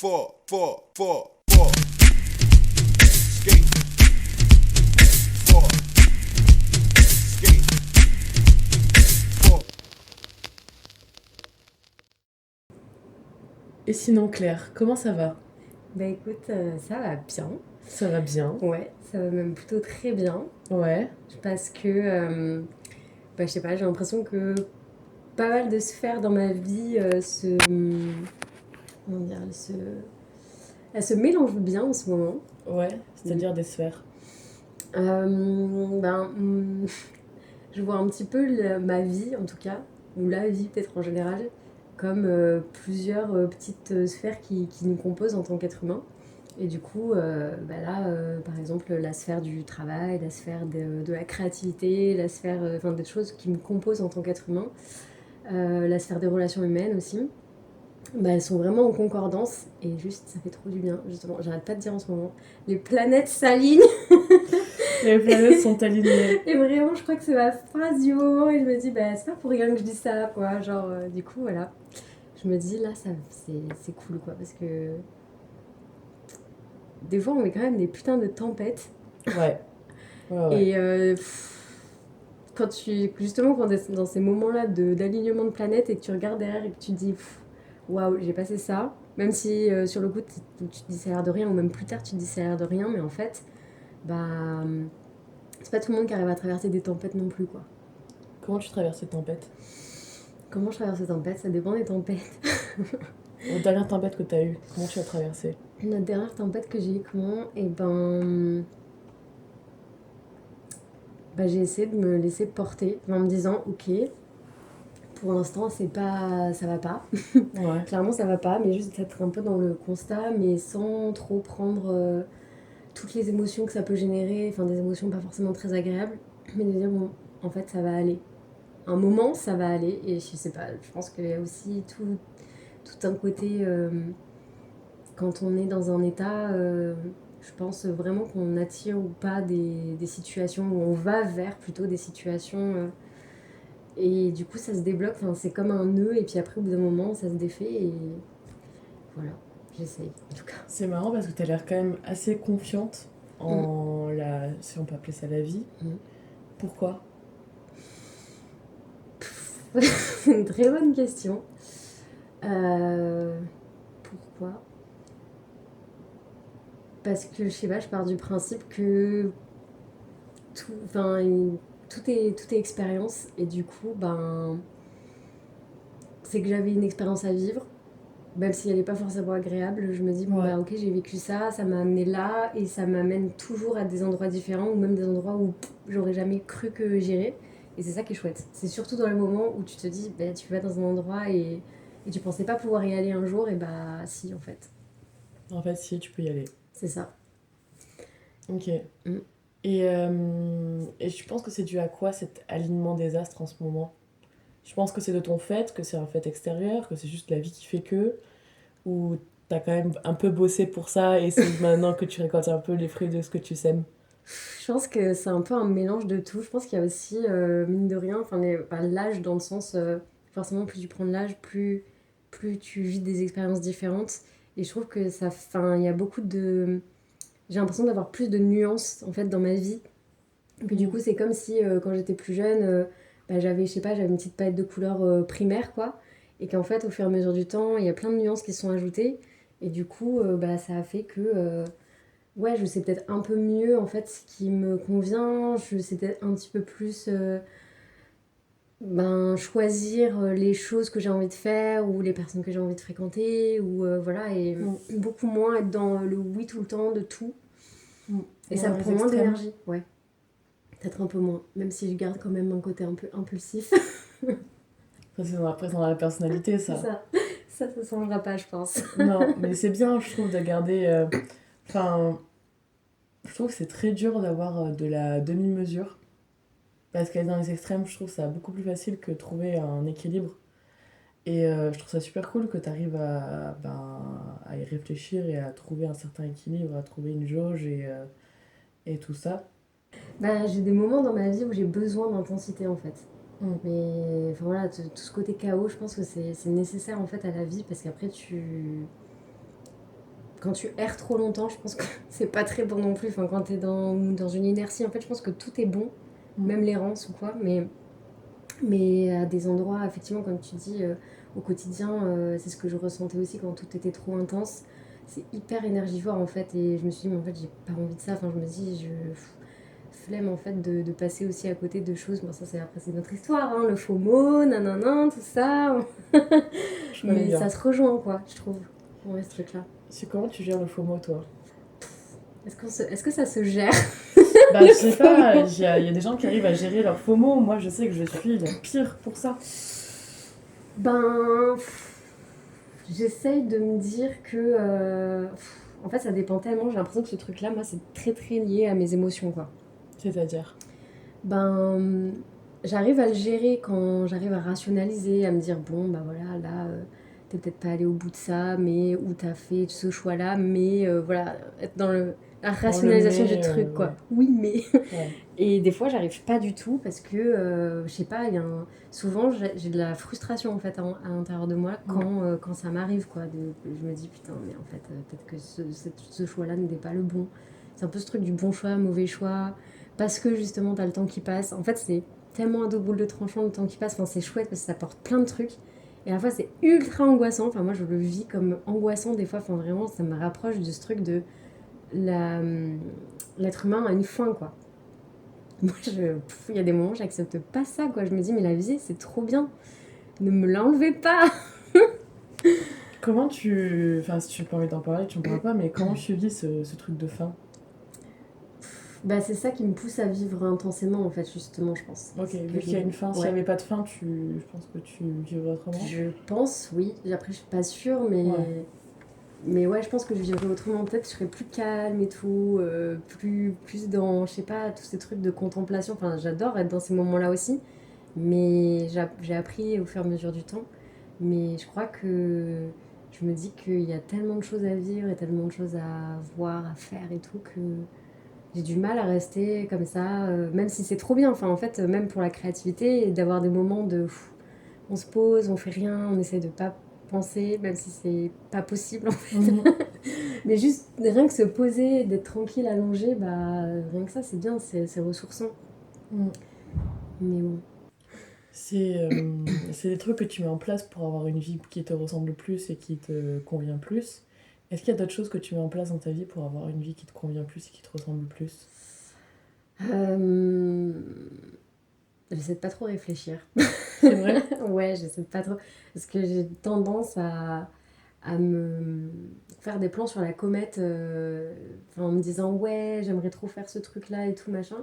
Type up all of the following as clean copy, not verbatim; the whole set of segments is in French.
four. Skate. Four. Skate. Four. Et sinon, Claire, comment ça va? Bah écoute, ça va bien. Ça va bien. Ouais, ça va même plutôt très bien. Ouais. Parce que, je sais pas, j'ai l'impression que pas mal de sphères dans ma vie comment dire, elles se mélangent bien en ce moment. Ouais, c'est-à-dire des sphères. Euh, ben, hum, je vois un petit peu ma vie, en tout cas, ou la vie peut-être en général, comme plusieurs petites sphères qui nous composent en tant qu'être humain. Et du coup, là, par exemple, la sphère du travail, la sphère de la créativité, la sphère enfin, des choses qui me composent en tant qu'être humain, la sphère des relations humaines aussi, elles sont vraiment en concordance et juste, ça fait trop du bien, justement. J'arrête pas de dire en ce moment, les planètes s'alignent. Les planètes sont alignées. Et vraiment, je crois que c'est ma phrase du moment et je me dis, c'est pas pour rien que je dis ça, quoi. Genre, du coup, voilà. Je me dis, là, c'est cool, quoi, parce que des fois, on est quand même des putains de tempêtes. Ouais. Ouais. Et justement, quand t'es dans ces moments-là d'alignement de planètes et que tu regardes derrière et que tu te dis, waouh, j'ai passé ça. Même si sur le coup, tu te dis ça a l'air de rien, ou même plus tard, tu te dis ça a l'air de rien, mais en fait, bah, c'est pas tout le monde qui arrive à traverser des tempêtes non plus, quoi. Comment tu traverses cette tempête? Comment je traverse les tempêtes? Ça dépend des tempêtes. La dernière tempête que t'as eue, comment tu l'as traversée? La dernière tempête que j'ai eue, comment? J'ai essayé de me laisser porter en me disant, ok, pour l'instant, ça va pas. Ouais. Clairement, ça va pas, mais juste être un peu dans le constat, mais sans trop prendre toutes les émotions que ça peut générer, enfin des émotions pas forcément très agréables, mais de dire, bon, en fait, ça va aller. Un moment, ça va aller, et je sais pas, je pense qu'il y a aussi tout un côté, quand on est dans un état, je pense vraiment qu'on attire ou pas des situations, où on va vers plutôt des situations. Et du coup, ça se débloque, enfin, c'est comme un nœud, et puis après, au bout d'un moment, ça se défait, et voilà, j'essaye, en tout cas. C'est marrant parce que t'as l'air quand même assez confiante en la... si on peut appeler ça la vie. Pourquoi? C'est une très bonne question. Pourquoi? Parce que, je sais pas, je pars du principe que enfin, tout est expérience, et du coup, c'est que j'avais une expérience à vivre, même si elle n'est pas forcément agréable. Je me dis, Ouais. ok, j'ai vécu ça, ça m'a amené là, et ça m'amène toujours à des endroits différents, ou même des endroits où j'aurais jamais cru que j'irais. Et c'est ça qui est chouette. C'est surtout dans le moment où tu te dis, tu vas dans un endroit et tu pensais pas pouvoir y aller un jour, et si, en fait. En fait, si, tu peux y aller. C'est ça. Ok. Mm. Et je pense que c'est dû à quoi cet alignement des astres en ce moment? Je pense que c'est de ton fait, que c'est un fait extérieur, que c'est juste la vie qui fait que, ou t'as quand même un peu bossé pour ça et c'est maintenant que tu récoltes un peu les fruits de ce que tu sèmes. Je pense que c'est un peu un mélange de tout. Je pense qu'il y a aussi, mine de rien, l'âge dans le sens, forcément, plus tu prends de l'âge, plus tu vis des expériences différentes. Et je trouve que il y a beaucoup de... J'ai l'impression d'avoir plus de nuances, en fait, dans ma vie. Que du coup, c'est comme si, quand j'étais plus jeune, j'avais, je sais pas, j'avais une petite palette de couleurs primaire, quoi. Et qu'en fait, au fur et à mesure du temps, il y a plein de nuances qui sont ajoutées. Et du coup, ça a fait que... ouais, je sais peut-être un peu mieux en fait ce qui me convient, je sais peut-être un petit peu plus choisir les choses que j'ai envie de faire ou les personnes que j'ai envie de fréquenter ou voilà, et beaucoup moins être dans le oui tout le temps de tout. Et ça me prend moins d'énergie, ouais. Peut-être un peu moins, même si je garde quand même un côté un peu impulsif. Ça, c'est après dans la personnalité, C'est ça. ça. Ça se changera pas, je pense. Non, mais c'est bien, je trouve, de garder. Enfin, je trouve que c'est très dur d'avoir de la demi-mesure. Parce qu'être dans les extrêmes, je trouve ça beaucoup plus facile que trouver un équilibre. Et je trouve ça super cool que tu arrives à y réfléchir et à trouver un certain équilibre, à trouver une jauge et tout ça. J'ai des moments dans ma vie où j'ai besoin d'intensité en fait. Mm. Mais enfin voilà, tout ce côté chaos, je pense que c'est nécessaire en fait à la vie parce qu'après quand tu erres trop longtemps, je pense que c'est pas très bon non plus. Enfin, quand t'es dans une inertie, en fait, je pense que tout est bon, même l'errance ou quoi. Mais à des endroits, effectivement, comme tu dis, au quotidien, c'est ce que je ressentais aussi quand tout était trop intense. C'est hyper énergivore en fait. Et je me suis dit, mais en fait, j'ai pas envie de ça. Enfin, je me dis, flemme en fait de passer aussi à côté de choses. Bon, ça, après, c'est notre histoire, hein, le FOMO, nanana, tout ça. Je connais Mais bien. ça se rejoint, quoi, je trouve. Ouais, ce truc-là. C'est comment tu gères le FOMO, toi? Est-ce que ça se gère? Bah, je sais pas, il y a des gens qui arrivent à gérer leur FOMO. Moi, je sais que je suis la pire pour ça. Ben, j'essaye de me dire que. En fait, ça dépend tellement. J'ai l'impression que ce truc-là, moi, c'est très très lié à mes émotions, quoi. C'est-à-dire? Ben, j'arrive à le gérer quand j'arrive à rationaliser, à me dire, bon, bah voilà, là, t'es peut-être pas allé au bout de ça, mais ou t'as fait ce choix-là, mais voilà, être dans la rationalisation du truc, quoi. Ouais. Oui, mais. Ouais. Et des fois, j'arrive pas du tout parce que, je sais pas, souvent j'ai de la frustration en fait à l'intérieur de moi quand ça m'arrive, quoi. Je me dis, putain, mais en fait, peut-être que ce choix-là n'était pas le bon. C'est un peu ce truc du bon choix, mauvais choix, parce que justement, t'as le temps qui passe. En fait, c'est tellement un double de tranchant le temps qui passe. Enfin, c'est chouette parce que ça apporte plein de trucs. Et à la fois, c'est ultra angoissant. Enfin, moi, je le vis comme angoissant des fois. Enfin, vraiment, ça me rapproche de ce truc de l'être humain a une fin, quoi. Moi, il y a des moments, j'accepte pas ça, quoi. Je me dis, mais la vie, c'est trop bien. Ne me l'enlevez pas. Comment tu... Enfin, si tu n'as pas envie d'en parler, tu en parles pas, mais comment tu vis ce truc de faim? Bah, c'est ça qui me pousse à vivre intensément, en fait, justement, je pense. Ok, vu qu'il y a une faim, s'il n'y avait pas de faim, je pense que tu vivrais autrement. Je pense, oui. Après, je suis pas sûre, mais... Ouais. Mais ouais, je pense que je vivrais autrement. Peut-être que je serais plus calme et tout, plus dans, je sais pas, tous ces trucs de contemplation. Enfin, j'adore être dans ces moments-là aussi. Mais j'ai appris au fur et à mesure du temps. Mais je crois que je me dis qu'il y a tellement de choses à vivre et tellement de choses à voir, à faire et tout, que j'ai du mal à rester comme ça, même si c'est trop bien. Enfin, en fait, même pour la créativité, d'avoir des moments de... on se pose, on fait rien, on essaie de pas penser, même si c'est pas possible en fait. Mais juste rien que se poser, d'être tranquille, allongé, bah rien que ça, c'est bien, c'est ressourçant. Mais bon. C'est des trucs que tu mets en place pour avoir une vie qui te ressemble plus et qui te convient plus. Est-ce qu'il y a d'autres choses que tu mets en place dans ta vie pour avoir une vie qui te convient plus et qui te ressemble plus? J'essaie de pas trop réfléchir. C'est vrai? Ouais, j'essaie de pas trop. Parce que j'ai tendance à me faire des plans sur la comète, en me disant ouais, j'aimerais trop faire ce truc-là et tout, machin.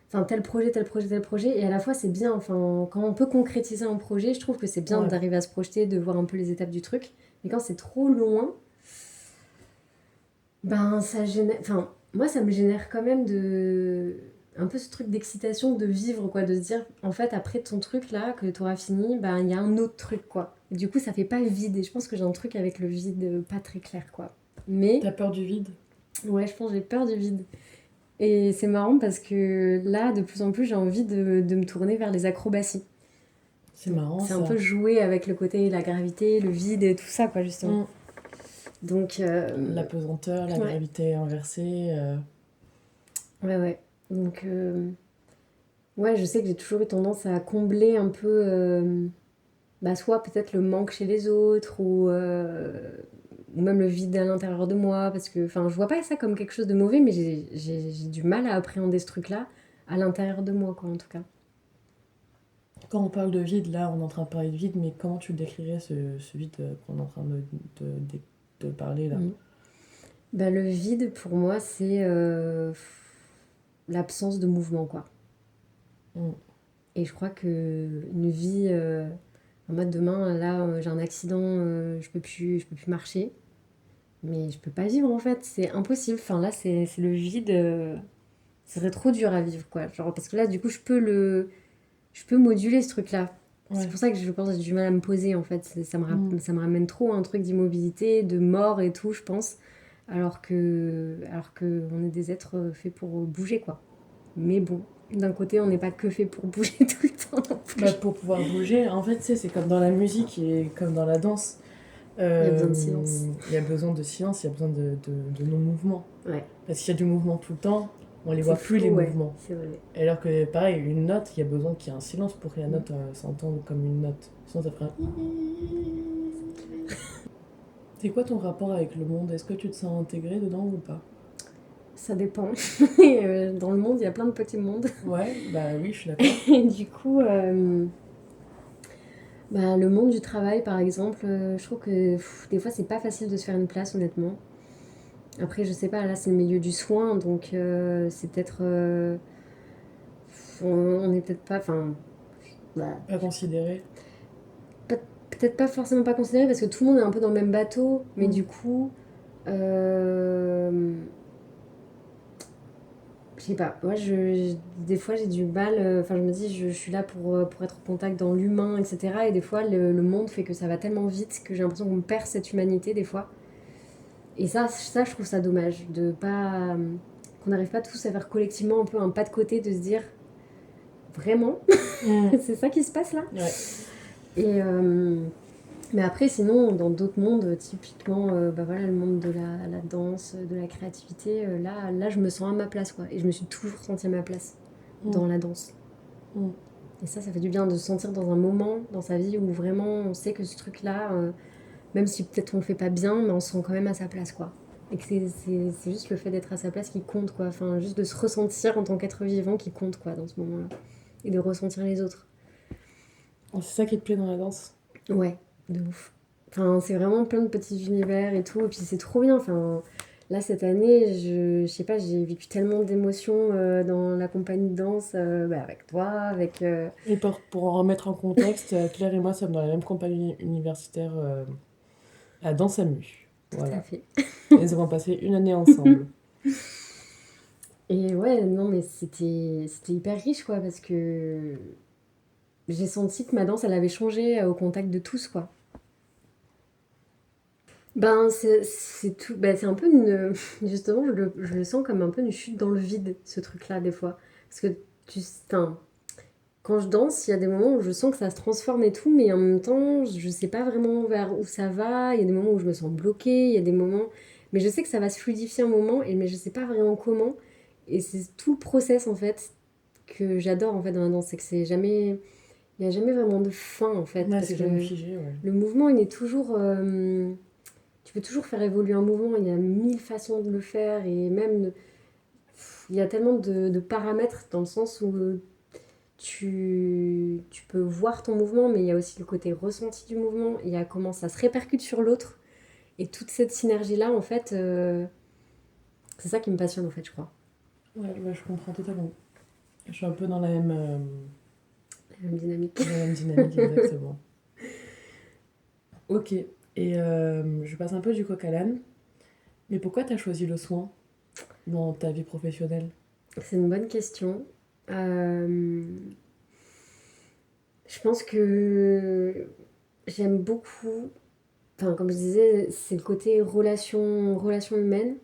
Enfin, tel projet, tel projet, tel projet. Et à la fois, c'est bien. Enfin, quand on peut concrétiser un projet, je trouve que c'est bien d'arriver à se projeter, de voir un peu les étapes du truc. Mais quand c'est trop loin, ben ça génère. Enfin, moi, ça me génère quand même un peu ce truc d'excitation de vivre, quoi, de se dire, en fait, après ton truc là, que tu auras fini, ben il y a un autre truc, quoi. Et du coup, ça fait pas vide. Et je pense que j'ai un truc avec le vide pas très clair, quoi. Mais. T'as peur du vide? Ouais, je pense que j'ai peur du vide. Et c'est marrant parce que là, de plus en plus, j'ai envie de me tourner vers les acrobaties. C'est marrant, c'est ça. un peu jouer avec le côté, la gravité, le vide et tout ça, quoi, justement. Donc. La pesanteur, la gravité inversée. Ouais. Donc. Ouais, je sais que j'ai toujours eu tendance à combler un peu. Soit peut-être le manque chez les autres ou même le vide à l'intérieur de moi, parce que je vois pas ça comme quelque chose de mauvais, mais j'ai du mal à appréhender ce truc-là à l'intérieur de moi, quoi, en tout cas. Quand on parle de vide, là on est en train de parler de vide, mais comment tu le décrirais ce vide qu'on est en train de parler là? Le vide pour moi c'est l'absence de mouvement, quoi. Et je crois que une vie en mode demain, là j'ai un accident, je peux plus marcher. Mais je peux pas vivre en fait, c'est impossible. Enfin là, c'est le vide. Ce serait trop dur à vivre, quoi. Genre, parce que là, du coup, je peux moduler ce truc-là. Ouais. C'est pour ça que je pense que j'ai du mal à me poser en fait. Ça me ramène trop à un truc d'immobilité, de mort et tout, je pense. Alors que on est des êtres faits pour bouger, quoi. Mais bon, d'un côté, on n'est pas que fait pour bouger tout le temps non plus. Pour pouvoir bouger, en fait, c'est comme dans la musique et comme dans la danse. Il y a besoin de silence. Il y a besoin de silence, il y a besoin de non-mouvement. Ouais. Parce qu'il y a du mouvement tout le temps, on les C'est voit plus, flou, les ouais, mouvements. c'est vrai. Alors que, pareil, une note, il y a besoin qu'il y ait un silence pour que la note s'entende comme une note. Sinon, ça ferait un... C'est quoi ton rapport avec le monde? Est-ce que tu te sens intégré dedans ou pas? Ça dépend. Dans le monde, il y a plein de petits mondes. Ouais, bah oui, je suis d'accord. Et du coup, bah, le monde du travail, par exemple, je trouve que des fois, c'est pas facile de se faire une place, honnêtement. Après, je sais pas, là, c'est le milieu du soin, donc c'est peut-être. On est peut-être pas. Enfin. Bah, Pas considéré. peut-être pas forcément pas considéré parce que tout le monde est un peu dans le même bateau, mais Mm. du coup. Je sais pas, moi des fois j'ai du mal, enfin je me dis je suis là pour être au contact dans l'humain, etc. Et des fois le monde fait que ça va tellement vite que j'ai l'impression qu'on perd cette humanité des fois. Et ça je trouve ça dommage, de pas, qu'on n'arrive pas tous à faire collectivement un peu un pas de côté, de se dire vraiment, Mm. c'est ça qui se passe là. Ouais. Et mais après sinon dans d'autres mondes, typiquement bah voilà, le monde de la danse, de la créativité, là je me sens à ma place quoi. Et je me suis toujours sentie à ma place dans la danse. Mm. Et ça fait du bien de se sentir dans un moment dans sa vie où vraiment on sait que ce truc-là, même si peut-être on le fait pas bien, mais on se sent quand même à sa place quoi. Et que c'est juste le fait d'être à sa place qui compte quoi. Enfin, juste de se ressentir en tant qu'être vivant qui compte quoi dans ce moment-là. Et de ressentir les autres. C'est ça qui te plaît dans la danse? Ouais, de ouf. Enfin, c'est vraiment plein de petits univers et tout. Et puis c'est trop bien. Enfin, là, cette année, je sais pas, j'ai vécu tellement d'émotions dans la compagnie de danse, bah, avec toi, avec. Et pour en remettre en contexte, Claire et moi sommes dans la même compagnie universitaire à Dansamu. Tout à Voilà. fait. Et nous avons passé une année ensemble. Et ouais, non, mais c'était hyper riche, quoi, parce que j'ai senti que ma danse, elle avait changé au contact de tous, quoi. Ben, c'est tout. Ben, c'est un peu une. Justement, je le sens comme un peu une chute dans le vide, ce truc-là, des fois. Parce que enfin, quand je danse, il y a des moments où je sens que ça se transforme et tout, mais en même temps, je sais pas vraiment vers où ça va. Il y a des moments où je me sens bloquée, il y a des moments. Mais je sais que ça va se fluidifier un moment, mais je sais pas vraiment comment. Et c'est tout le process, en fait, que j'adore, en fait, dans la danse. C'est que c'est jamais. Il n'y a jamais vraiment de fin, en fait. Ouais, Parce c'est que jamais figé, ouais. le mouvement, il est toujours. Tu peux toujours faire évoluer un mouvement, il y a 1000 façons de le faire, et même. Il y a tellement de paramètres dans le sens où tu peux voir ton mouvement, mais il y a aussi le côté ressenti du mouvement, il y a comment ça se répercute sur l'autre. Et toute cette synergie-là, en fait, c'est ça qui me passionne, en fait, je crois. Ouais, je comprends totalement. Je suis un peu dans la même Dynamique. dynamique, exactement. Ok, et je passe un peu du coq à l'âne. Mais pourquoi t'as choisi le soin dans ta vie professionnelle? C'est une bonne question. Je pense que j'aime beaucoup, enfin, comme je disais, c'est le côté relation humaine.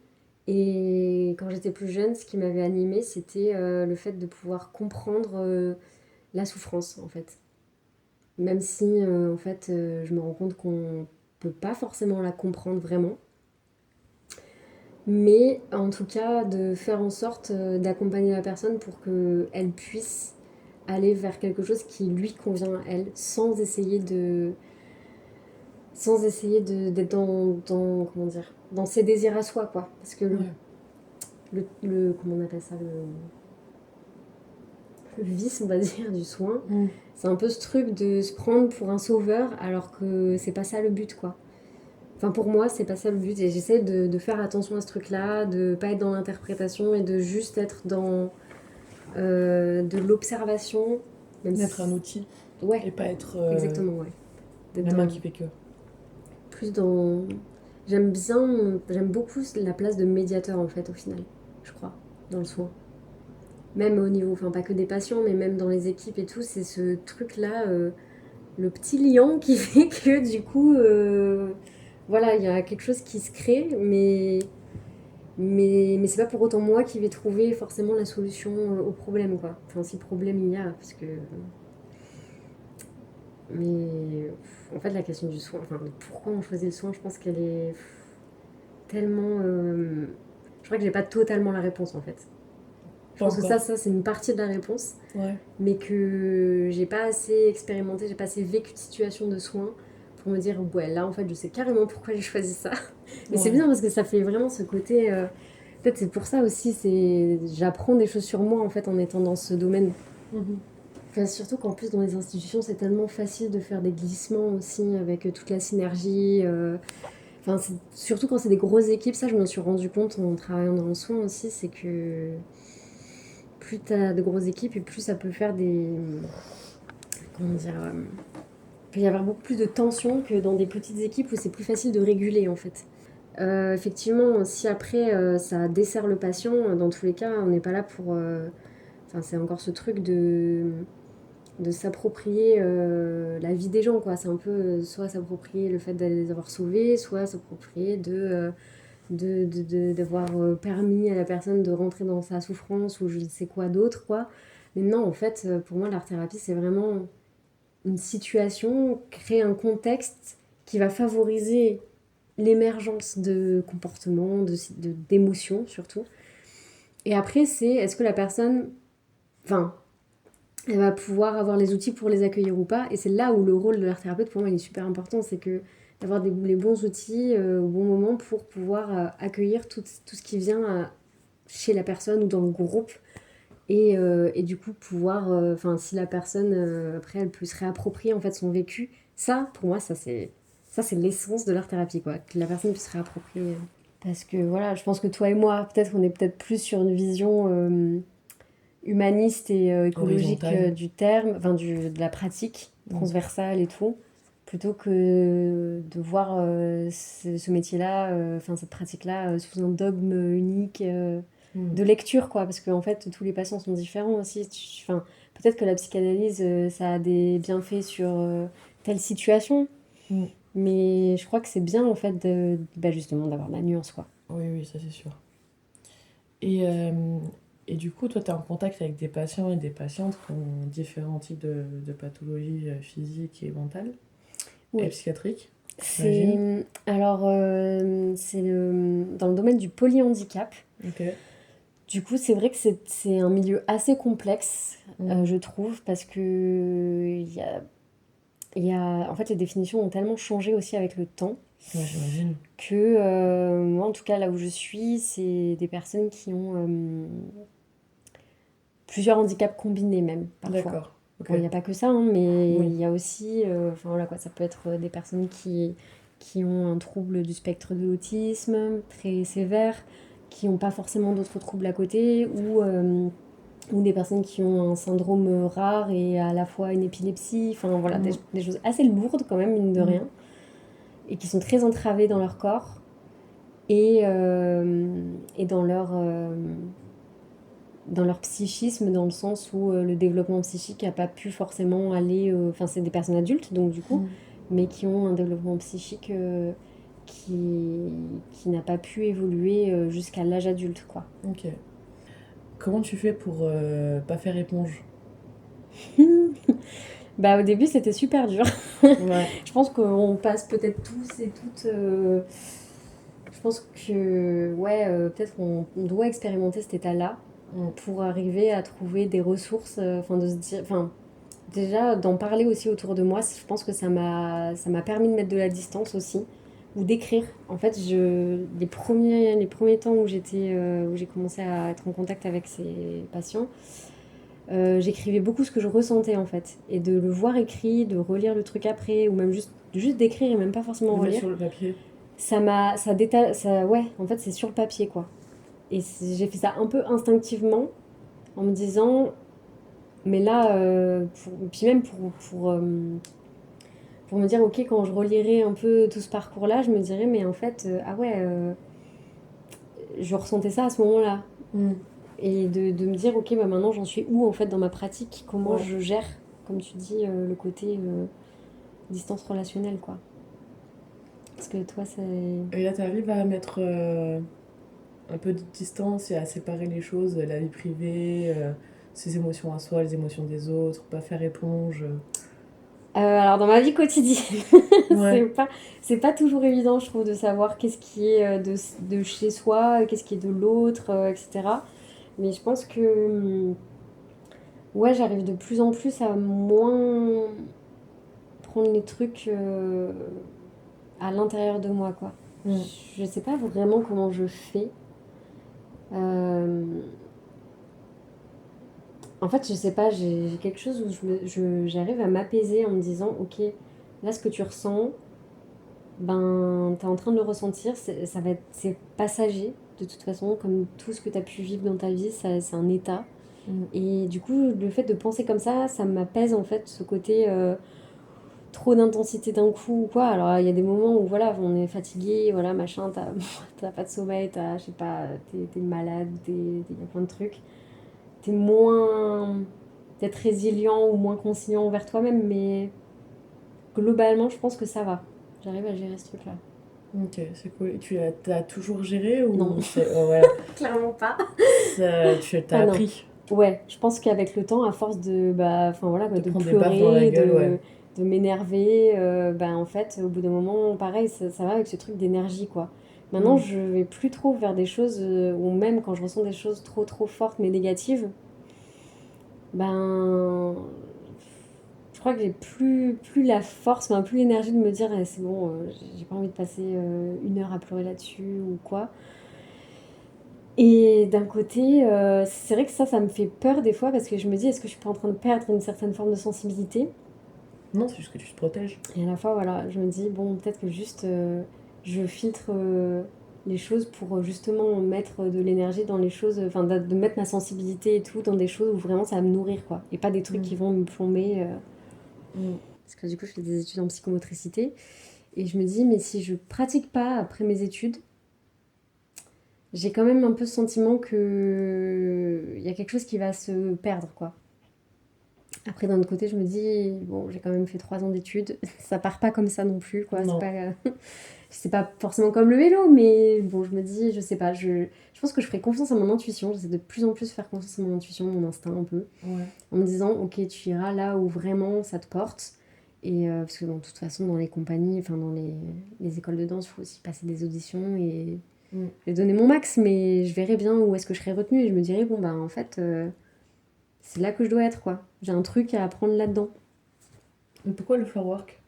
Et quand j'étais plus jeune, ce qui m'avait animée, c'était le fait de pouvoir comprendre la souffrance, en fait. Même si, en fait, je me rends compte qu'on peut pas forcément la comprendre vraiment. Mais en tout cas, de faire en sorte d'accompagner la personne pour qu'elle puisse aller vers quelque chose qui lui convient à elle, d'être comment dire, dans ses désirs à soi, quoi. Parce que Ouais. comment on appelle ça, le vice, on va dire, du soin, c'est un peu ce truc de se prendre pour un sauveur, alors que c'est pas ça le but, quoi. Enfin, pour moi, c'est pas ça le but, et j'essaie de faire attention à ce truc-là, de pas être dans l'interprétation et de juste être dans de l'observation. D'être un outil. Ouais, Et pas être exactement, ouais. D'être la main qui fait que. plus dans. J'aime beaucoup la place de médiateur, en fait, au final, je crois, dans le soin. Même au niveau, enfin, pas que des patients, mais même dans les équipes et tout, c'est ce truc-là, le petit liant qui fait que, du coup, voilà, il y a quelque chose qui se crée, mais c'est pas pour autant moi qui vais trouver forcément la solution au problème, quoi. Enfin, si problème il y a, parce que Mais en fait, la question du soin, enfin, de pourquoi on choisit le soin, je pense qu'elle est tellement. Je crois que j'ai pas totalement la réponse en fait. Je Pas pense que encore. ça c'est une partie de la réponse, Ouais. mais que j'ai pas assez expérimenté, j'ai pas assez vécu de situation de soins pour me dire, ouais, là en fait, je sais carrément pourquoi j'ai choisi ça. Mais c'est Ouais. bien parce que ça fait vraiment ce côté. Peut-être c'est pour ça aussi, j'apprends des choses sur moi en fait en étant dans ce domaine. Mhm. Enfin, surtout qu'en plus dans les institutions c'est tellement facile de faire des glissements aussi avec toute la synergie. Enfin, surtout quand c'est des grosses équipes, ça je me suis rendu compte en travaillant dans le soin aussi, c'est que plus t'as de grosses équipes et plus ça peut faire des... Comment dire il peut y avoir beaucoup plus de tension que dans des petites équipes où c'est plus facile de réguler en fait. Effectivement, si après ça dessert le patient, dans tous les cas, on n'est pas là pour... Enfin, c'est encore ce truc de s'approprier la vie des gens, quoi. C'est un peu soit s'approprier le fait d'aller les avoir sauvés, soit s'approprier d'avoir permis à la personne de rentrer dans sa souffrance ou je ne sais quoi d'autre, quoi. Mais non, en fait, pour moi, l'art-thérapie, c'est vraiment une situation, créer un contexte qui va favoriser l'émergence de comportements, d'émotions surtout. Et après, c'est est-ce que la personne, enfin, elle va pouvoir avoir les outils pour les accueillir ou pas. Et c'est là où le rôle de l'art thérapeute, pour moi, il est super important. C'est que d'avoir les bons outils au bon moment pour pouvoir accueillir tout ce qui vient chez la personne ou dans le groupe. Et du coup, pouvoir, enfin, si la personne, après, elle peut se réapproprier en fait son vécu. Ça, pour moi, ça c'est l'essence de l'art thérapie, quoi. Que la personne puisse se réapproprier. Parce que voilà, je pense que toi et moi, peut-être qu'on est peut-être plus sur une vision humaniste et écologique Horizontale. du terme, enfin de la pratique Mm. transversale et tout, plutôt que de voir ce métier-là, enfin cette pratique-là, sous un dogme unique Mm. de lecture, quoi. Parce qu'en fait, tous les patients sont différents aussi. Enfin, peut-être que la psychanalyse, ça a des bienfaits sur telle situation, Mm. mais je crois que c'est bien, en fait, bah, justement, d'avoir la nuance, quoi. Oui, oui, ça c'est sûr. Et, euh, et du coup, toi, tu es en contact avec des patients et des patientes qui ont différents types de pathologies physiques et mentales et Oui. psychiatriques, j'imagine. C'est dans le domaine du polyhandicap. Ok. Du coup, c'est vrai que c'est un milieu assez complexe, Mm. je trouve, parce que en fait, les définitions ont tellement changé aussi avec le temps Ouais, j'imagine. que moi, en tout cas, là où je suis, c'est des personnes qui ont plusieurs handicaps combinés même, parfois. D'accord. Ok. Bon, il n'y a pas que ça, hein, mais Oui. il y a aussi, enfin voilà quoi, ça peut être des personnes qui ont un trouble du spectre de l'autisme très sévère, qui n'ont pas forcément d'autres troubles à côté, ou des personnes qui ont un syndrome rare et à la fois une épilepsie, enfin voilà, Mm. des choses assez lourdes quand même, mine de Mm. rien, et qui sont très entravées dans leur corps et dans leur psychisme, dans le sens où le développement psychique n'a pas pu forcément aller... Enfin, c'est des personnes adultes, donc du coup, Mm. mais qui ont un développement psychique qui n'a pas pu évoluer jusqu'à l'âge adulte, quoi. Ok. Comment tu fais pour pas faire éponge? Bah, au début, c'était super dur. Ouais. Je pense qu'on passe peut-être tous et toutes... je pense que, ouais, peut-être on doit expérimenter cet état-là Mm. pour arriver à trouver des ressources, enfin, de se dire... Enfin, déjà, d'en parler aussi autour de moi, je pense que ça m'a permis de mettre de la distance aussi, ou d'écrire. En fait, les premiers temps où j'ai commencé à être en contact avec ces patients, j'écrivais beaucoup ce que je ressentais en fait. Et de le voir écrit, de relire le truc après, ou même juste d'écrire et même pas forcément Le mettre relire, sur le papier. ouais, en fait, c'est sur le papier quoi. Et j'ai fait ça un peu instinctivement, en me disant, mais là, puis même pour me dire, ok, quand je relirai un peu tout ce parcours-là, je me dirais, mais en fait, ah ouais, je ressentais ça à ce moment-là. Mm. Et de me dire, ok, bah maintenant j'en suis où en fait dans ma pratique, comment Ouais. je gère, comme tu dis, le côté distance relationnelle, quoi. Parce que toi, c'est... Et là, t'arrives à mettre un peu de distance et à séparer les choses, la vie privée, ses émotions à soi, les émotions des autres, pas faire éponge. Alors dans ma vie quotidienne, Ouais. c'est pas toujours évident, je trouve, de savoir qu'est-ce qui est de chez soi, qu'est-ce qui est de l'autre, etc. Mais je pense que ouais, j'arrive de plus en plus à moins prendre les trucs à l'intérieur de moi, quoi. Mm. Je sais pas vraiment comment je fais. Euh, En fait, je sais pas, j'ai quelque chose où j'arrive à m'apaiser en me disant, ok, là, ce que tu ressens, ben, t'es en train de le ressentir, c'est passager, de toute façon, comme tout ce que t'as pu vivre dans ta vie, c'est un état. Mm. Et du coup, le fait de penser comme ça m'apaise, en fait, ce côté trop d'intensité d'un coup ou quoi. Alors, il y a des moments où, voilà, on est fatigué, voilà, machin, t'as pas de sommeil, je sais pas, t'es malade, il y a plein de trucs. T'es moins peut-être résilient ou moins conciliant envers toi-même, mais globalement, je pense que ça va. J'arrive à gérer ce truc-là. Ok, c'est cool. Et t'as toujours géré Non, ou c'est... voilà, clairement pas. tu t'as Ah non. appris Ouais, je pense qu'avec le temps, à force de, bah, enfin voilà, quoi, de de prendre des baffes dans la pleurer, gueule, ouais. de m'énerver, bah, en fait, au bout d'un moment, pareil, ça va avec ce truc d'énergie, quoi. Maintenant, Mm. je vais plus trop vers des choses, ou même quand je ressens des choses trop trop fortes mais négatives, ben, je crois que j'ai plus la force, enfin, plus l'énergie de me dire eh, c'est bon, j'ai pas envie de passer 1 heure à pleurer là-dessus ou quoi. Et d'un côté, c'est vrai que ça me fait peur des fois parce que je me dis est-ce que je suis pas en train de perdre une certaine forme de sensibilité? Non, c'est juste que tu te protèges. Et à la fois, voilà, je me dis bon, peut-être que juste je filtre les choses pour justement mettre de l'énergie dans les choses, enfin de mettre ma sensibilité et tout dans des choses où vraiment ça va me nourrir, quoi. Et pas des trucs qui Mm. vont me plomber. Mm. Parce que du coup, je fais des études en psychomotricité. Et je me dis, mais si je pratique pas après mes études, j'ai quand même un peu ce sentiment que il y a quelque chose qui va se perdre, quoi. Après, d'un autre côté, je me dis, bon, j'ai quand même fait 3 ans d'études, ça part pas comme ça non plus, quoi. Non. C'est pas forcément comme le vélo, mais bon, je me dis, je sais pas, je pense que je ferai confiance à mon intuition. J'essaie de plus en plus faire confiance à mon intuition, mon instinct un peu, Ouais. en me disant, ok, tu iras là où vraiment ça te porte. Et parce que bon, de toute façon, dans les compagnies, enfin dans les écoles de danse, il faut aussi passer des auditions et Mm. je vais donner mon max, mais je verrai bien où est-ce que je serai retenue et je me dirai, bon, bah en fait, c'est là que je dois être, quoi. J'ai un truc à apprendre là-dedans. Mais pourquoi le floor work?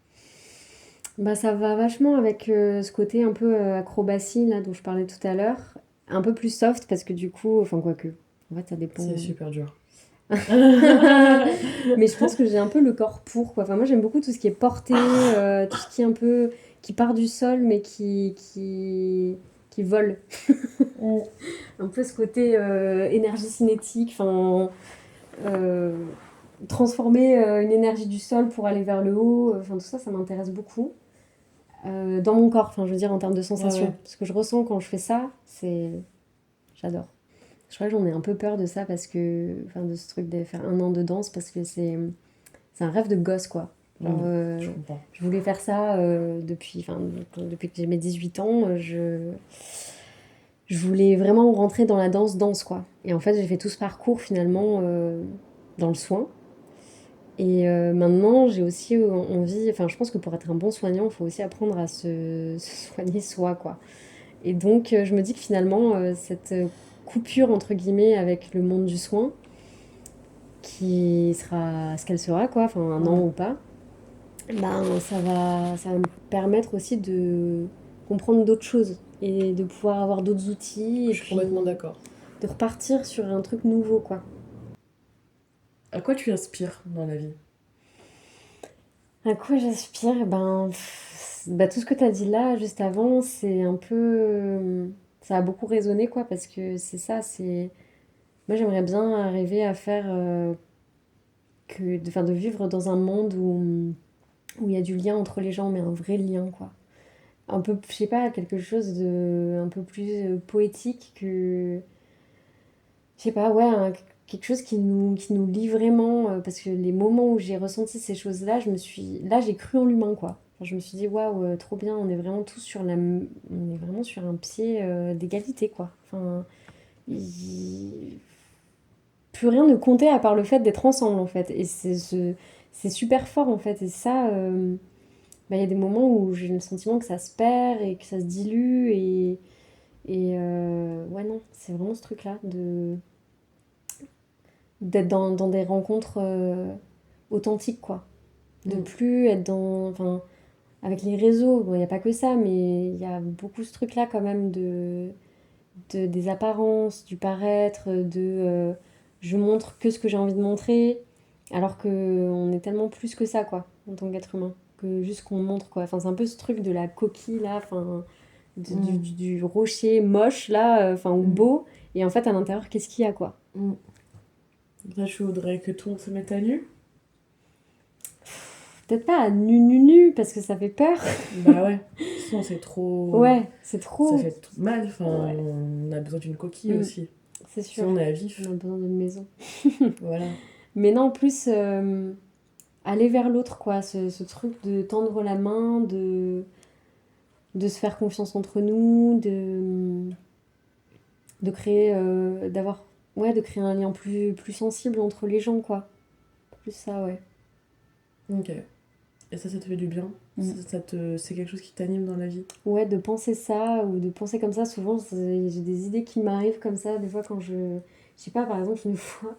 Bah ça va vachement avec ce côté un peu acrobatie, là, dont je parlais tout à l'heure. Un peu plus soft, parce que du coup, enfin, quoique, en fait, ça dépend. C'est super dur. Mais je pense que j'ai un peu le corps pour, quoi. Enfin, moi, j'aime beaucoup tout ce qui est porté, tout ce qui est un peu... qui part du sol, mais qui vole. Mm. Un peu ce côté énergie cinétique, enfin... euh, transformer une énergie du sol pour aller vers le haut, enfin, tout ça, ça m'intéresse beaucoup. Dans mon corps, enfin, je veux dire, en termes de Ouais, sensation. ouais. Ce que je ressens quand je fais ça, c'est... J'adore. Je crois que j'en ai un peu peur de ça parce que... Enfin, de ce truc de faire 1 an de danse parce que c'est un rêve de gosse, quoi. Genre, Mm. Je comprends. je voulais faire ça depuis que j'ai mes 18 ans. Je voulais vraiment rentrer dans la danse, quoi. Et en fait, j'ai fait tout ce parcours, finalement, dans le soin. Et maintenant, j'ai aussi envie... Enfin, je pense que pour être un bon soignant, il faut aussi apprendre à se soigner soi, quoi. Et donc, je me dis que finalement, cette coupure, entre guillemets, avec le monde du soin, qui sera ce qu'elle sera, quoi, enfin, un an Ouais. ou pas, ben, ça va me permettre aussi de comprendre d'autres choses et de pouvoir avoir d'autres outils Je et suis puis complètement d'accord. de repartir sur un truc nouveau, quoi. À quoi tu aspires dans la vie? À quoi j'aspire? Ben, bah, tout ce que tu as dit là, juste avant, c'est un peu... ça a beaucoup résonné, quoi, parce que c'est ça, c'est... Moi, j'aimerais bien arriver à faire enfin, de vivre dans un monde où il y a du lien entre les gens, mais un vrai lien, quoi. Un peu, je sais pas, quelque chose de un peu plus poétique que... Je sais pas, ouais, quelque chose qui nous lie vraiment, parce que les moments où j'ai ressenti ces choses-là, là, j'ai cru en l'humain, quoi. Enfin, je me suis dit, waouh, trop bien, on est vraiment tous on est vraiment sur un pied d'égalité, quoi. Enfin, plus rien ne comptait à part le fait d'être ensemble, en fait. Et c'est super fort en fait. Et ça, bah, il y a des moments où j'ai le sentiment que ça se perd et que ça se dilue. Ouais, non, c'est vraiment ce truc-là d'être dans des rencontres authentiques, quoi. De Mm. plus être dans. Enfin, avec les réseaux, bon, il n'y a pas que ça, mais il y a beaucoup ce truc-là quand même des apparences, du paraître, je montre que ce que j'ai envie de montrer, alors que on est tellement plus que ça, quoi, en tant qu'être humain, que juste qu'on montre, quoi. Enfin, c'est un peu ce truc de la coquille, là, enfin, du rocher moche, là, enfin, ou beau, et en fait, à l'intérieur, qu'est-ce qu'il y a, quoi. Mm. Là, je voudrais que tout le monde se mette à nu. Peut-être pas à nu, parce que ça fait peur. Bah ouais, sinon c'est trop. Ouais, c'est Ça trop. fait tout mal, enfin, Ouais. on a besoin d'une coquille Mm. aussi. C'est sûr. Sinon on est à vif. On a besoin d'une maison. Voilà. Mais non, en plus, aller vers l'autre, quoi. Ce truc de tendre la main, de se faire confiance entre nous, de créer, de créer un lien plus sensible entre les gens, quoi. Plus ça, ouais. Ok. Et ça te fait du bien? Mm. C'est quelque chose qui t'anime dans la vie? Ouais, de penser ça ou de penser comme ça, souvent j'ai des idées qui m'arrivent comme ça, des fois quand je sais pas, par exemple, une fois,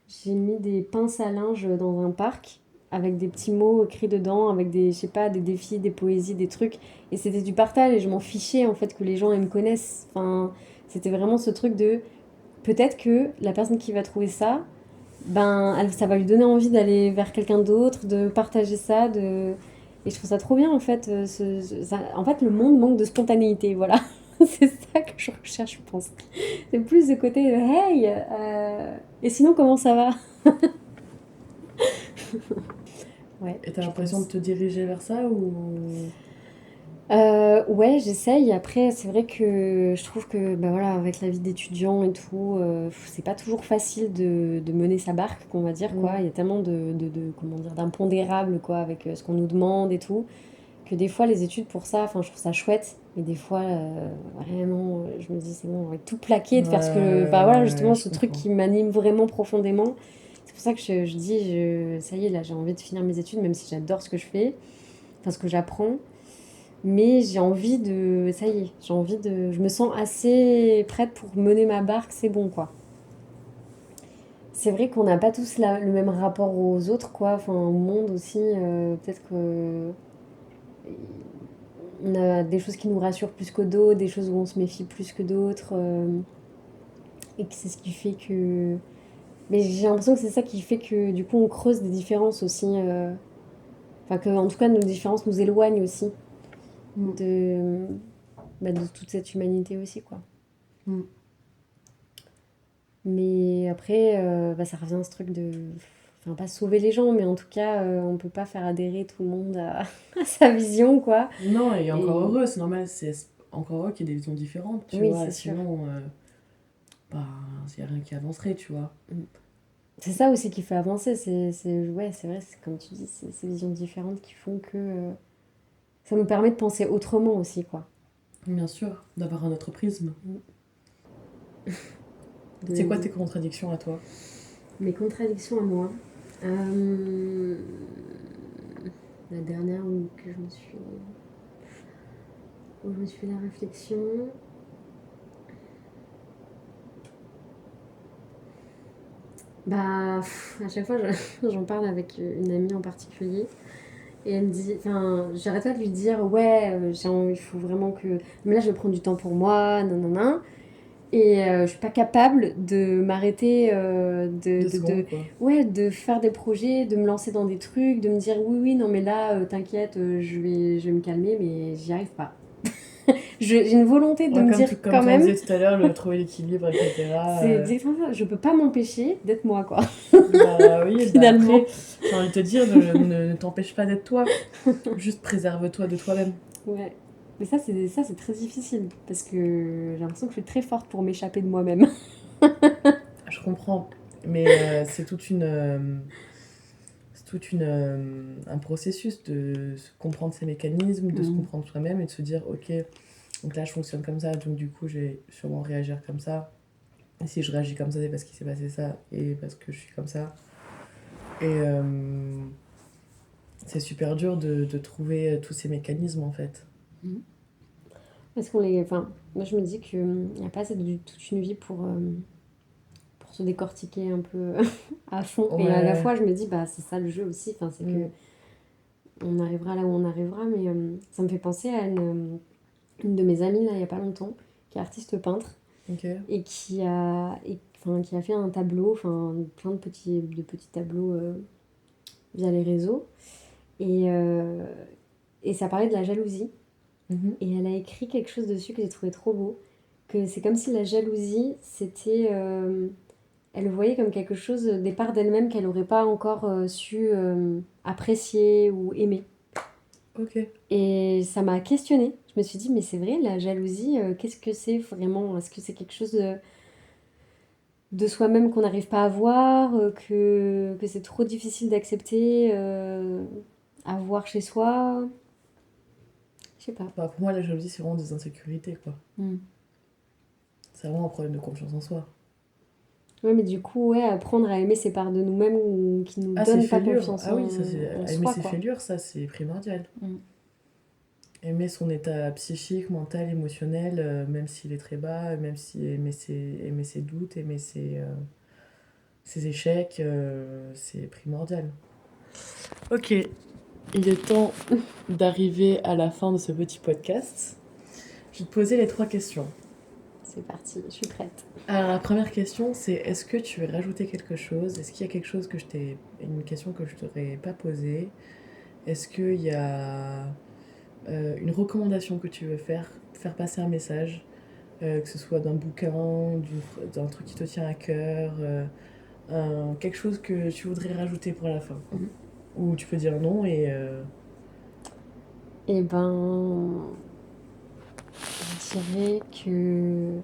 j'ai mis des pinces à linge dans un parc avec des petits mots écrits dedans, avec des, je sais pas, des défis, des poésies, des trucs. Et c'était du partage et je m'en fichais en fait que les gens ils me connaissent. Enfin, c'était vraiment ce truc de peut-être que la personne qui va trouver ça, ben, ça va lui donner envie d'aller vers quelqu'un d'autre, de partager ça, de... Et je trouve ça trop bien en fait. En fait, le monde manque de spontanéité, voilà. C'est ça que je recherche, je pense. C'est plus ce côté de hey, et sinon comment ça va? Ouais, Et t'as je l'impression pense. de te diriger vers ça ou... Ouais, j'essaye. Après, c'est vrai que je trouve que, bah voilà, avec la vie d'étudiant et tout, c'est pas toujours facile de mener sa barque, qu'on va dire, quoi. Mm. Il y a tellement comment dire, d'impondérables, quoi, avec ce qu'on nous demande et tout, que des fois, les études pour ça, enfin, je trouve ça chouette, mais des fois, vraiment, je me dis, c'est bon, on va tout plaquer, de faire ce que, bah voilà, Ouais, justement, je ce truc comprends. qui m'anime vraiment profondément. C'est pour ça que je dis, ça y est, là, j'ai envie de finir mes études, même si j'adore ce que je fais, enfin, ce que j'apprends. Mais j'ai envie de. Ça y est, j'ai envie de. Je me sens assez prête pour mener ma barque, c'est bon, quoi. C'est vrai qu'on n'a pas tous le même rapport aux autres, quoi. Enfin, au monde aussi. Peut-être que. On a des choses qui nous rassurent plus que d'autres, des choses où on se méfie plus que d'autres. Et que c'est ce qui fait que. Mais j'ai l'impression que c'est ça qui fait que, du coup, on creuse des différences aussi. Enfin, que, en tout cas, nos différences nous éloignent aussi Mm. de, de toute cette humanité aussi, quoi. Mm. Mais après, ça revient à ce truc de. Enfin, pas sauver les gens, mais en tout cas, on peut pas faire adhérer tout le monde à sa vision, quoi. Non, et encore Et heureux, c'est normal, c'est encore heureux qu'il y ait des visions différentes, tu oui, vois. c'est sûr. Sinon, bah, il n'y a rien qui avancerait, tu vois. Mm. C'est ça aussi qui fait avancer. Ouais, c'est vrai, c'est comme tu dis, c'est ces visions différentes qui font que ça nous permet de penser autrement aussi, quoi. Bien sûr, d'avoir un autre prisme. C'est quoi De- tes contradictions à toi? Mes contradictions à moi. Euh, La dernière où je me suis fait la réflexion. À chaque fois, j'en parle avec une amie en particulier. Et elle me dit, enfin, j'arrête pas de lui dire, ouais, il faut vraiment que. Mais là, je vais prendre du temps pour moi, non, non, non. Et je suis pas capable de m'arrêter, 2 secondes, quoi. ouais, de faire des projets, de me lancer dans des trucs, de me dire, oui, oui, non, mais là, t'inquiète, je vais me calmer, mais j'y arrive pas. J'ai une volonté de Ouais, me dire comme quand tu en même, disais tout à l'heure, le trouver l'équilibre, etc. c'est exactement ça, je peux pas m'empêcher d'être moi, quoi, Bah oui, bah finalement. après, j'ai envie de te dire, ne t'empêche pas d'être toi. Juste préserve-toi de toi-même. Ouais. Mais ça, c'est très difficile parce que j'ai l'impression que je suis très forte pour m'échapper de moi-même. Je comprends. Mais un processus de se comprendre ses mécanismes, de se Mm. comprendre soi-même et de se dire, ok, donc là je fonctionne comme ça, donc du coup je vais sûrement réagir comme ça. Et si je réagis comme ça, c'est parce qu'il s'est passé ça et parce que je suis comme ça. Et c'est super dur de trouver tous ces mécanismes en fait. Parce qu'on les. Enfin, moi je me dis qu'il n'y a pas assez de toute une vie pour se décortiquer un peu à fond. Et à la Ouais. fois, je me dis, bah c'est ça le jeu aussi. Enfin, c'est que on arrivera là où on arrivera. Mais ça me fait penser à une de mes amies, là, il n'y a pas longtemps, qui est artiste peintre Ok. et qui a fait un tableau, enfin plein de petits tableaux via les réseaux. Et, euh, et ça parlait de la jalousie. Mhm. Et elle a écrit quelque chose dessus que j'ai trouvé trop beau. Que c'est comme si la jalousie, c'était. Elle le voyait comme quelque chose, des parts d'elle-même qu'elle n'aurait pas encore su apprécier ou aimer. Ok. Et ça m'a questionnée. Je me suis dit, mais c'est vrai, la jalousie, qu'est-ce que c'est vraiment? Est-ce que c'est quelque chose de soi-même qu'on n'arrive pas à voir, que c'est trop difficile d'accepter à voir chez soi? Je sais pas. Bah, pour moi, la jalousie, c'est vraiment des insécurités, quoi. Mm. C'est vraiment un problème de confiance en soi. Ouais, mais du coup, ouais, apprendre à aimer ces parts de nous-mêmes ou qui nous Ah, ces donnent pas fêlures. confiance Ah oui, ça c'est. en Aimer soi, ses quoi. fêlures, ça c'est primordial. Mm. Aimer son état psychique, mental, émotionnel, même s'il est très bas, même si aimer ses doutes, aimer ses échecs, c'est primordial. Ok, il est temps d'arriver à la fin de ce petit podcast. Je vais te poser les 3 questions. C'est parti, je suis prête. Alors, la première question, c'est est-ce que tu veux rajouter quelque chose? Est-ce qu'il y a quelque chose une question que je t'aurais pas posée? Est-ce qu'il y a une recommandation que tu veux faire passer un message, que ce soit d'un bouquin, d'un truc qui te tient à cœur, quelque chose que tu voudrais rajouter pour la fin? Mhm. Ou tu peux dire non et... Eh ben, je dirais que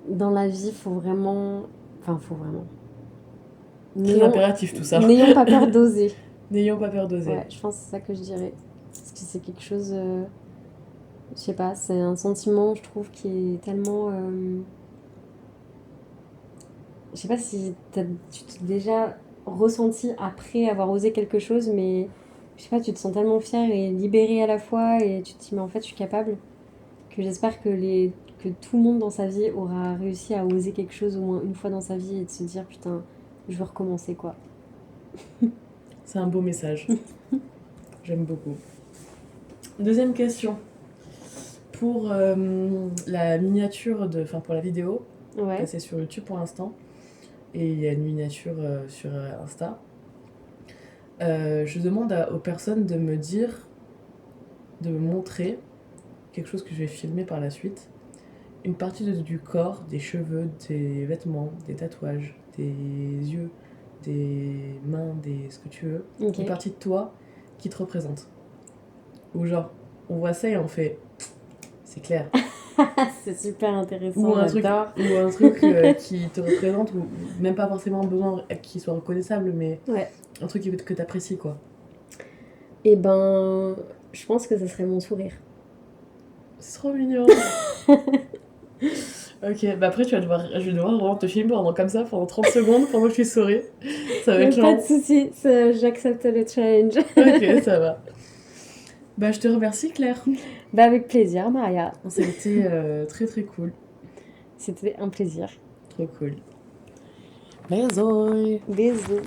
dans la vie, faut vraiment. Enfin, faut vraiment. Très impératif tout ça. N'ayons pas peur d'oser. N'ayons pas peur d'oser. Ouais, je pense que c'est ça que je dirais. Parce que c'est quelque chose. Je sais pas, c'est un sentiment, je trouve, qui est tellement. Je sais pas si tu t'es déjà ressenti après avoir osé quelque chose, mais je sais pas, tu te sens tellement fière et libérée à la fois et tu te dis, mais en fait, je suis capable. Que j'espère que tout le monde dans sa vie aura réussi à oser quelque chose au moins une fois dans sa vie et de se dire, putain, je veux recommencer quoi. C'est un beau message. J'aime beaucoup. Deuxième question. Pour la miniature enfin pour la vidéo, Ouais. passée sur YouTube pour l'instant, et il y a une miniature sur Insta, je demande aux personnes de me dire, de me montrer quelque chose que je vais filmer par la suite, une partie du corps, des cheveux, des vêtements, des tatouages, des yeux, des mains, ce que tu veux, Ok. une partie de toi qui te représente. Ou genre, on voit ça et on fait, c'est clair. C'est super intéressant, Ou un truc, j'adore. qui te représente, ou même pas forcément besoin qu'il soit reconnaissable, mais Ouais. un truc que t'apprécies, quoi. Et ben, je pense que ça serait mon sourire. C'est trop mignon. Ok, bah après je vais devoir vraiment te filmer comme ça pendant 30 secondes pendant que je souris. Ça va Y a être pas lent. de souci, j'accepte le challenge. Ok, ça va. Bah je te remercie Claire. Bah avec plaisir, Maria. Ça a été très très cool. C'était un plaisir. Trop cool. Bisous. Bisous.